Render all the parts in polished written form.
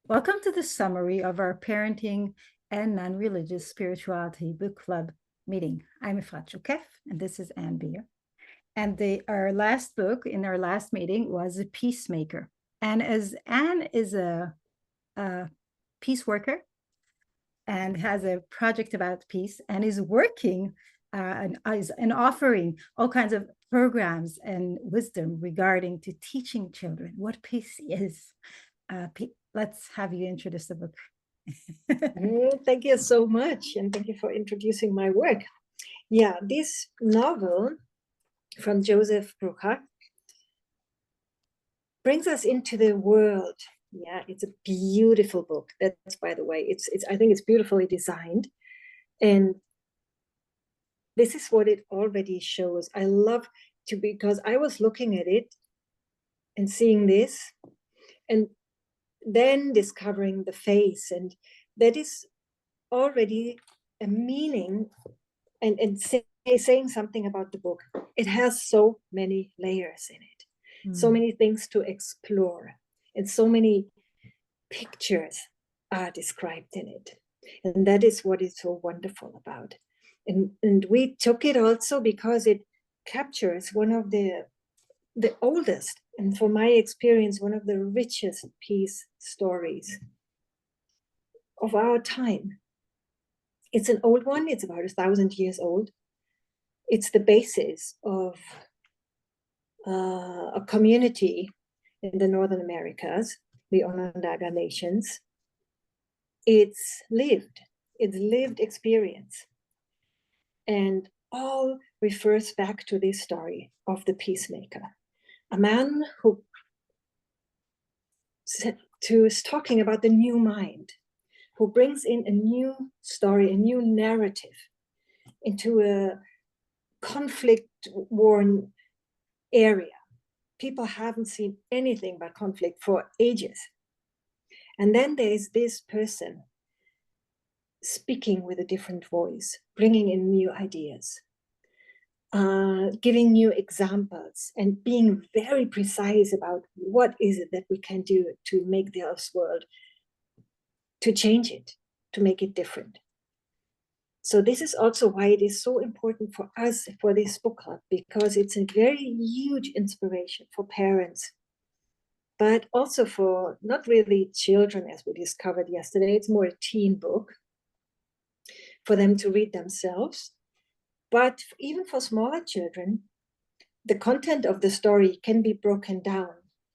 Welcome to the summary of our Parenting and Non-Religious Spirituality Book Club meeting. I'm Efrat Shukef, and this is Anne Beer. And our last book in our last meeting was Peacemaker. And as Anne is a peace worker and has a project about peace and is working and offering all kinds of programs and wisdom regarding to teaching children what peace is. Let's have you introduce the book. Thank you so much, and thank you for introducing my work. Yeah, this novel from Joseph Bruchac brings us into the world. Yeah, it's a beautiful book. That's, by the way, I think it's beautifully designed, and this is what it already shows. I love to, because I was looking at it and seeing this, and then discovering the face, and that is already a meaning and saying something about the book. It has so many layers in it, so many things to explore, and so many pictures are described in it. And that is what is so wonderful about. And we took it also because it captures one of the oldest, and for my experience, one of the richest peace stories of our time. It's an old one. It's about 1,000 years old. It's the basis of a community in the Northern Americas, the Onondaga Nations. It's lived experience. And all refers back to this story of the peacemaker, a man who is talking about the new mind, who brings in a new story, a new narrative into a conflict-worn area. People haven't seen anything but conflict for ages. And then there's this person speaking with a different voice, bringing in new ideas, giving new examples, and being very precise about what is it that we can do to make this world, to change it, to make it different. So this is also why it is so important for us, for this book club, because it's a very huge inspiration for parents, but also for not really children, as we discovered yesterday. It's more a teen book for them to read themselves. But even for smaller children, the content of the story can be broken down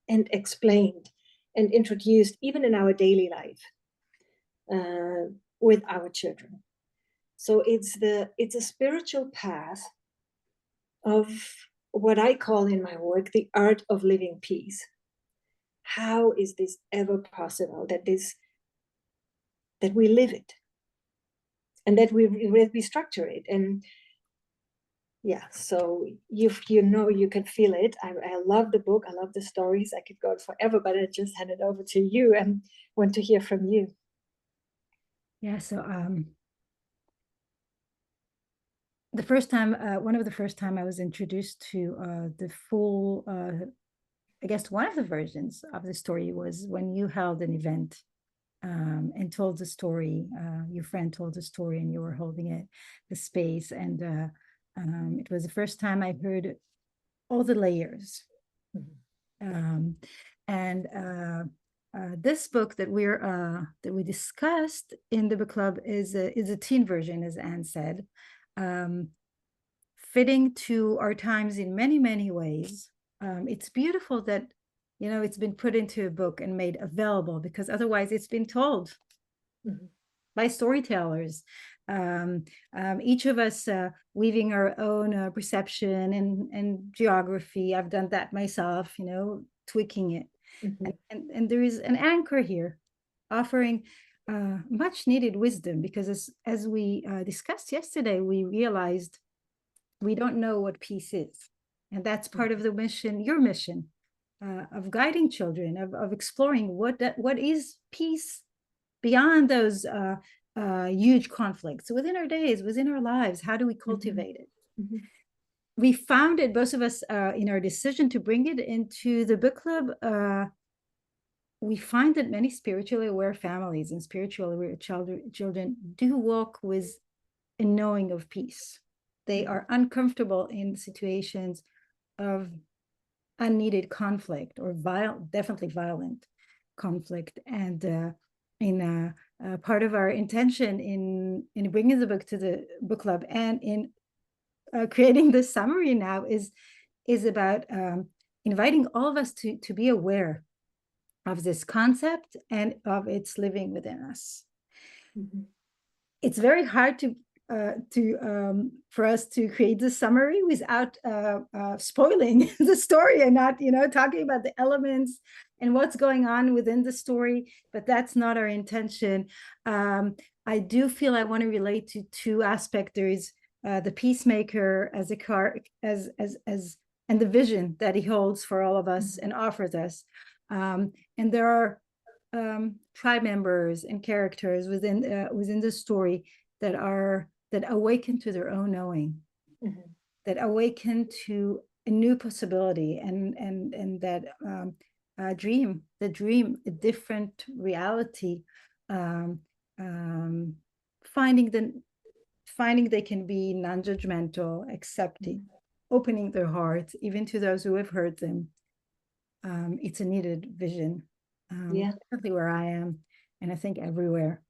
and explained and introduced even in our daily life with our children. So it's a spiritual path of what I call in my work the art of living peace. How is this ever possible that we live it and that we structure it? And yeah, so you can feel it. I love the book. I love the stories. I could go on forever, but I just hand it over to you and want to hear from you. Yeah, so the first time, one of the first time I was introduced to the full, I guess one of the versions of the story was when you held an event and told the story. Your friend told the story, and you were holding it, the space, and it was the first time I heard all the layers. And this book that we discussed in the book club is a teen version, as Anne said, fitting to our times in many, many ways. It's beautiful that, it's been put into a book and made available, because otherwise it's been told by storytellers. Each of us weaving our own perception and geography. I've done that myself, tweaking it. And there is an anchor here offering much needed wisdom, because as we discussed yesterday, we realized we don't know what peace is. And that's part of the mission, your mission, of guiding children, of exploring what is peace beyond those huge conflicts within our days, within our lives. How do we cultivate it? We found it, both of us, in our decision to bring it into the book club, we find that many spiritually aware families and spiritually aware children do walk with a knowing of peace. They are uncomfortable in situations of unneeded conflict or definitely violent conflict. And in part of our intention in bringing the book to the book club and in creating this summary now is about inviting all of us to be aware of this concept and of its living within us. Mm-hmm. It's very hard for us to create the summary without spoiling the story and not, talking about the elements and what's going on within the story. But that's not our intention. I do feel I want to relate to two aspects. There is the Peacemaker as a car as and the vision that he holds for all of us and offers us. And there are tribe members and characters within the story that awaken to their own knowing, that awaken to a new possibility, and that dream, a different reality, finding they can be non-judgmental, accepting, opening their hearts even to those who have hurt them. It's a needed vision, definitely where I am, and I think everywhere.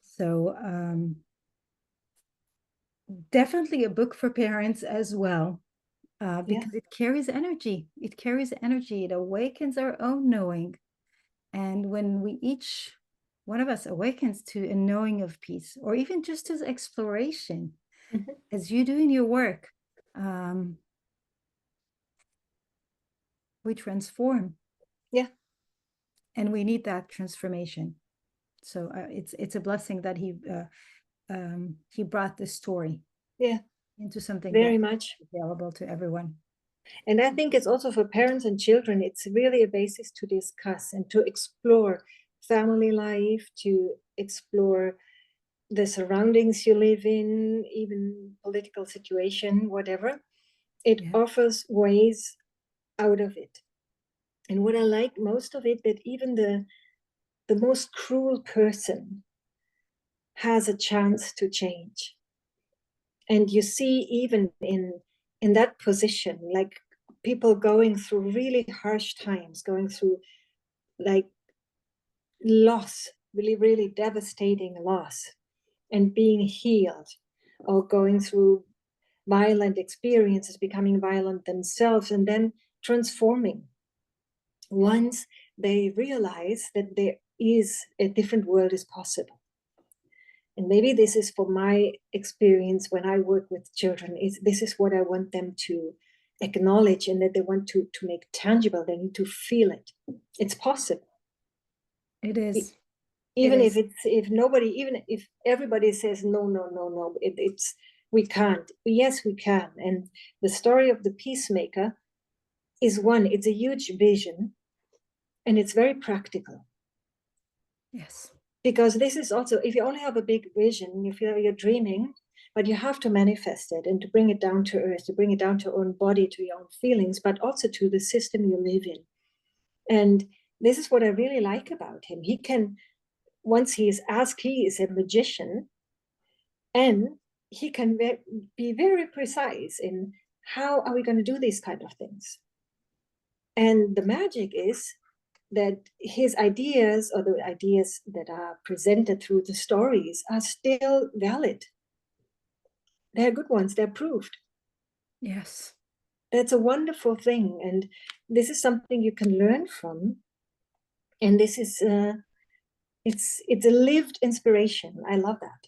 So definitely a book for parents as well, because it carries energy. It awakens our own knowing. And when each one of us awakens to a knowing of peace, or even just as exploration, as you do in your work, we transform. Yeah. And we need that transformation. So it's a blessing that he brought this story into something very much available to everyone. And I think it's also for parents and children, it's really a basis to discuss and to explore family life, to explore the surroundings you live in, even political situation, whatever. It offers ways out of it. And what I like most of it, that even the most cruel person has a chance to change. And you see even in that position, like people going through really harsh times, going through like loss, really, really devastating loss, and being healed, or going through violent experiences, becoming violent themselves, and then transforming once they realize that there is a different world is possible. And maybe this is for my experience when I work with children, this is what I want them to acknowledge, and that they want to make tangible. They need to feel it. It's possible. It is. Even if everybody says no, it's we can't. Yes, we can. And the story of the Peacemaker is one. It's a huge vision, and it's very practical. Yes. Because this is also, if you only have a big vision, you feel you're dreaming, but you have to manifest it and to bring it down to earth, to bring it down to your own body, to your own feelings, but also to the system you live in. And this is what I really like about him. He can, once he is asked, he is a magician, and he can be very precise in how are we going to do these kind of things. And the magic is that his ideas, or the ideas that are presented through the stories, are still valid. They're good ones, they're proved. Yes. That's a wonderful thing. And this is something you can learn from. And this is, it's a lived inspiration. I love that.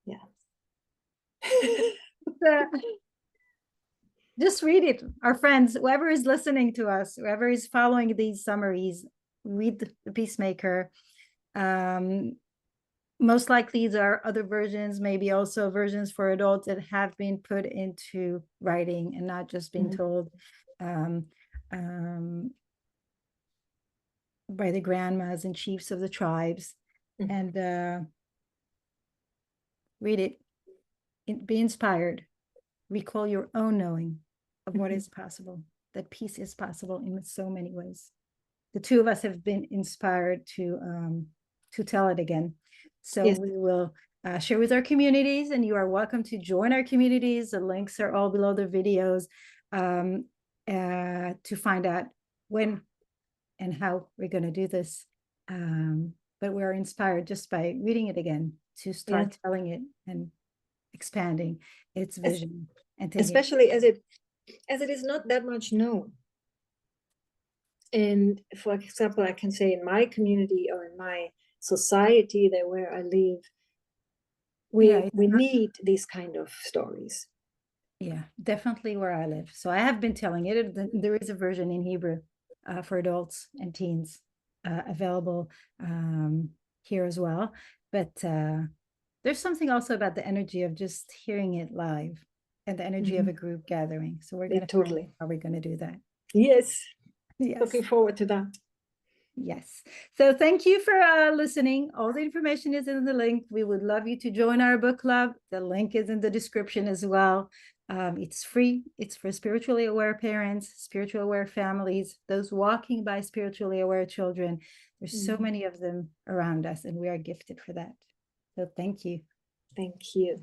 Yeah. Just read it. Our friends, whoever is listening to us, whoever is following these summaries, read the Peacemaker. Most likely there are other versions, maybe also versions for adults that have been put into writing and not just being told by the grandmas and chiefs of the tribes. And read it, be inspired, recall your own knowing of what is possible, that peace is possible in so many ways. the two of us have been inspired to tell it again. So Yes. we will share with our communities, and you are welcome to join our communities. The links are all below the videos to find out when and how we're going to do this. But we're inspired just by reading it again to start telling it and expanding its vision, and especially as it is not that much known. And for example, I can say in my community or in my society that where I live, we need these kind of stories. Yeah, definitely where I live. So I have been telling it. There is a version in Hebrew for adults and teens available here as well. But there's something also about the energy of just hearing it live and the energy of a group gathering. So we're going to find out how we're going to do that. Yes. Yes. Looking forward to that. Yes. So thank you for listening. All the information is in the link. We would love you to join our book club. The link is in the description as well. It's free. It's for spiritually aware parents, spiritually aware families, those walking by spiritually aware children. There's so many of them around us, and we are gifted for that. So thank you. Thank you.